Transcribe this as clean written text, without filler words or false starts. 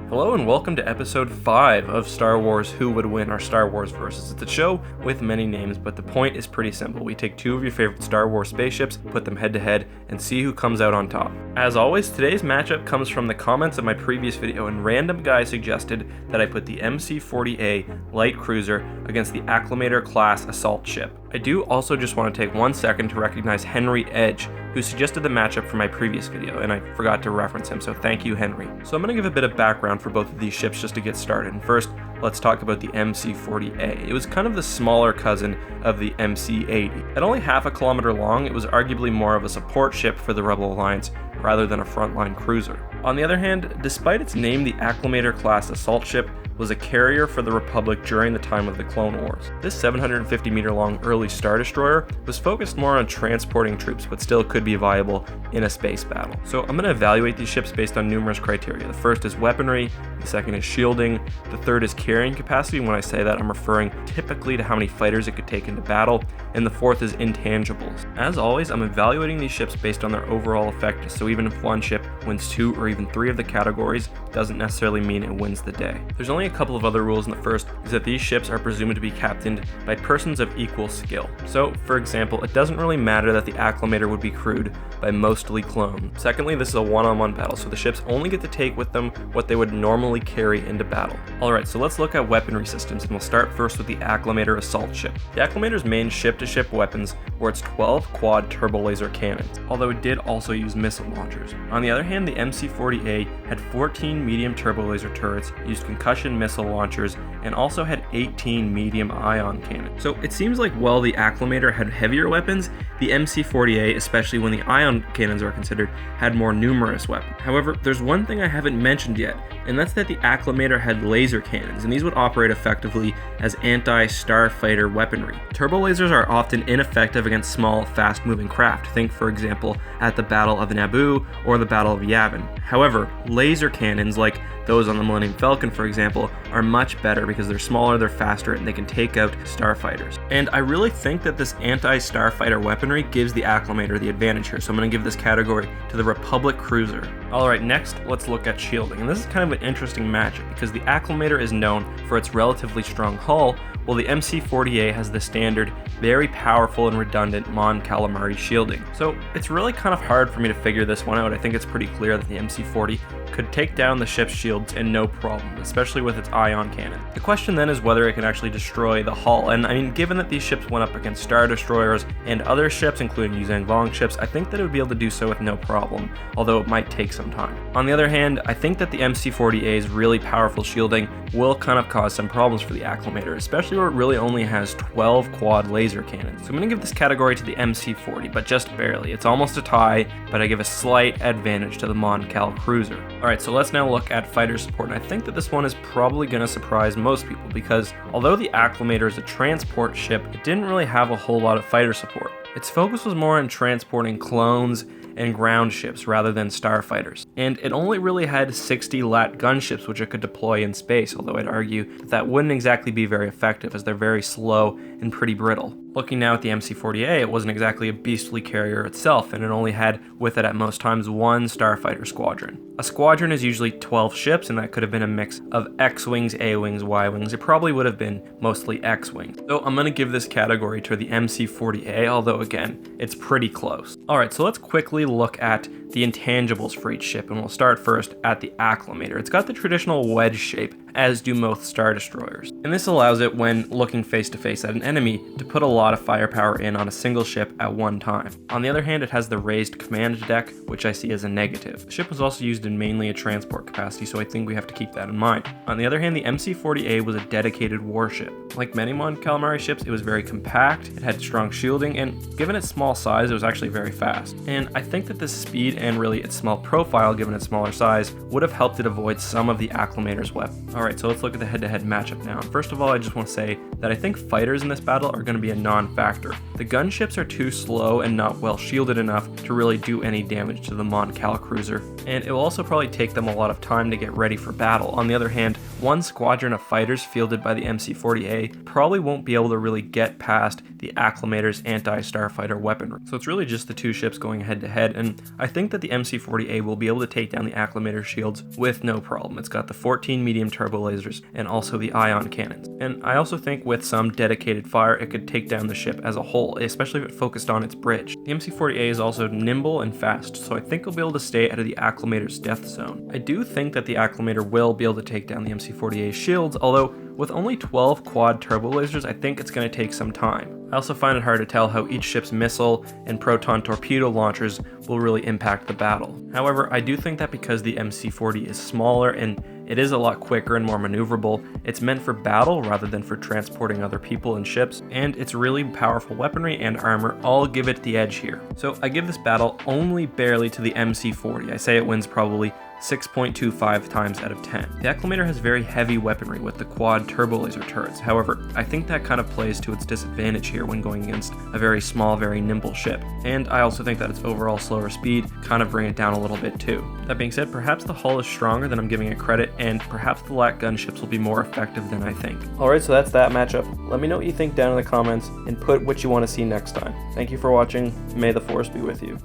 Hello and welcome to episode 5 of Star Wars Who Would Win Our Star Wars Versus. It's a show with many names, but the point is pretty simple. We take two of your favorite Star Wars spaceships, put them head to head, and see who comes out on top. As always, today's matchup comes from the comments of my previous video, and random guy suggested that I put the MC40a light cruiser against the Acclamator class assault ship. I do also just want to take 1 second to recognize Henry Edge, who suggested the matchup for my previous video, and I forgot to reference him, so thank you, Henry. So I'm going to give a bit of background for both of these ships just to get started. And first, let's talk about the MC40a. It was kind of the smaller cousin of the MC80. At only half a kilometer long, it was arguably more of a support ship for the Rebel Alliance rather than a frontline cruiser. On the other hand, despite its name, the Acclamator class assault ship was a carrier for the Republic during the time of the Clone Wars. This 750 meter long early Star Destroyer was focused more on transporting troops, but still could be viable in a space battle. So I'm going to evaluate these ships based on numerous criteria. The first is weaponry, the second is shielding, the third is carrying capacity. When I say that, I'm referring typically to how many fighters it could take into battle, and the fourth is intangibles. As always, I'm evaluating these ships based on their overall effect, so even if one ship wins 2 or even 3 of the categories, doesn't necessarily mean it wins the day. There's only a couple of other rules, and the first is that these ships are presumed to be captained by persons of equal skill. So, for example, it doesn't really matter that the Acclamator would be crewed by mostly clones. Secondly, this is a one-on-one battle, so the ships only get to take with them what they would normally carry into battle. Alright, so let's look at weaponry systems, and we'll start first with the Acclamator Assault ship. The Acclamator's main ship-to-ship weapons were its 12 quad turbo laser cannons, although it did also use missile launchers. On the other hand, the MC40a had 14 medium turbo laser turrets, used concussion missile launchers, and also had 18 medium ion cannons. So it seems like while the Acclamator had heavier weapons, the MC40a, especially when the ion cannons are considered, had more numerous weapons. However, there's one thing I haven't mentioned yet, and that's that the Acclamator had laser cannons, and these would operate effectively as anti-starfighter weaponry. Turbo lasers are often ineffective against small, fast-moving craft. Think, for example, at the Battle of Naboo or the Battle of Yavin. However, laser cannons, like those on the Millennium Falcon, for example, are much better because they're smaller, they're faster, and they can take out starfighters. And I really think that this anti-starfighter weaponry gives the Acclamator the advantage here, so I'm going to give this category to the Republic Cruiser. Alright, next, let's look at shielding. And this is kind of an interesting matchup because the Acclamator is known for its relatively strong hull, while the MC40a has the standard, very powerful and redundant Mon Calamari shielding. So it's really kind of hard for me to figure this one out. I think it's pretty clear that the MC40 could take down the ship's shields in no problem, especially with its ion cannon. The question then is whether it can actually destroy the hull, and I mean, given that these ships went up against Star Destroyers and other ships, including Yuzhang Vong ships, I think that it would be able to do so with no problem, although it might take some time. On the other hand, I think that the MC40a's really powerful shielding will kind of cause some problems for the Acclamator, especially where it really only has 12 quad laser cannons. So I'm going to give this category to the MC40, but just barely. It's almost a tie, but I give a slight advantage to the Mon Cal cruiser. Alright, so let's now look at fighter support, and I think that this one is probably going to surprise most people because although the Acclamator is a transport ship, it didn't really have a whole lot of fighter support. Its focus was more on transporting clones and ground ships rather than starfighters. And it only really had 60 lat gunships which it could deploy in space, although I'd argue that wouldn't exactly be very effective as they're very slow and pretty brittle. Looking now at the MC40a, it wasn't exactly a beastly carrier itself, and it only had with it at most times 1 starfighter squadron. A squadron is usually 12 ships, and that could have been a mix of X-Wings, A-Wings, Y-Wings. It probably would have been mostly X-Wings. So I'm going to give this category to the MC40a, although again, it's pretty close. Alright, so let's quickly look at the intangibles for each ship, and we'll start first at the Acclamator. It's got the traditional wedge shape, as do most Star Destroyers. And this allows it, when looking face to face at an enemy, to put a lot of firepower in on a single ship at one time. On the other hand, it has the raised command deck, which I see as a negative. The ship was also used in mainly a transport capacity, so I think we have to keep that in mind. On the other hand, the MC40a was a dedicated warship. Like many Mon Calamari ships, it was very compact, it had strong shielding, and given its small size, it was actually very fast. And I think that the speed and really its small profile, given its smaller size, would have helped it avoid some of the Acclamator's weapons. Alright, so let's look at the head-to-head matchup now. And first of all, I just want to say that I think fighters in this battle are going to be a non-factor. The gunships are too slow and not well shielded enough to really do any damage to the Mon Cal cruiser, and it will also probably take them a lot of time to get ready for battle. On the other hand, one squadron of fighters fielded by the MC40a probably won't be able to really get past the Acclamator's anti-starfighter weaponry. So it's really just the two ships going head-to-head, and I think that the MC40A will be able to take down the Acclamator shields with no problem. It's got the 14 medium turbo lasers and also the ion cannons. And I also think with some dedicated fire, it could take down the ship as a whole, especially if it focused on its bridge. The MC40A is also nimble and fast, so I think it'll be able to stay out of the Acclamator's death zone. I do think that the Acclamator will be able to take down the MC40A's shields, although with only 12 quad turbo lasers, I think it's going to take some time. I also find it hard to tell how each ship's missile and proton torpedo launchers will really impact the battle. However, I do think that because the MC40 is smaller and it is a lot quicker and more maneuverable, it's meant for battle rather than for transporting other people and ships, and its really powerful weaponry and armor all give it the edge here. So I give this battle only barely to the MC40. I say it wins probably 6.25 times out of 10. The Acclamator has very heavy weaponry with the quad turbo laser turrets. However, I think that kind of plays to its disadvantage here when going against a very small, very nimble ship. And I also think that its overall slower speed kind of bring it down a little bit too. That being said, perhaps the hull is stronger than I'm giving it credit, and perhaps the LAC gunships will be more effective than I think. Alright, so that's that matchup. Let me know what you think down in the comments and put what you want to see next time. Thank you for watching. May the Force be with you.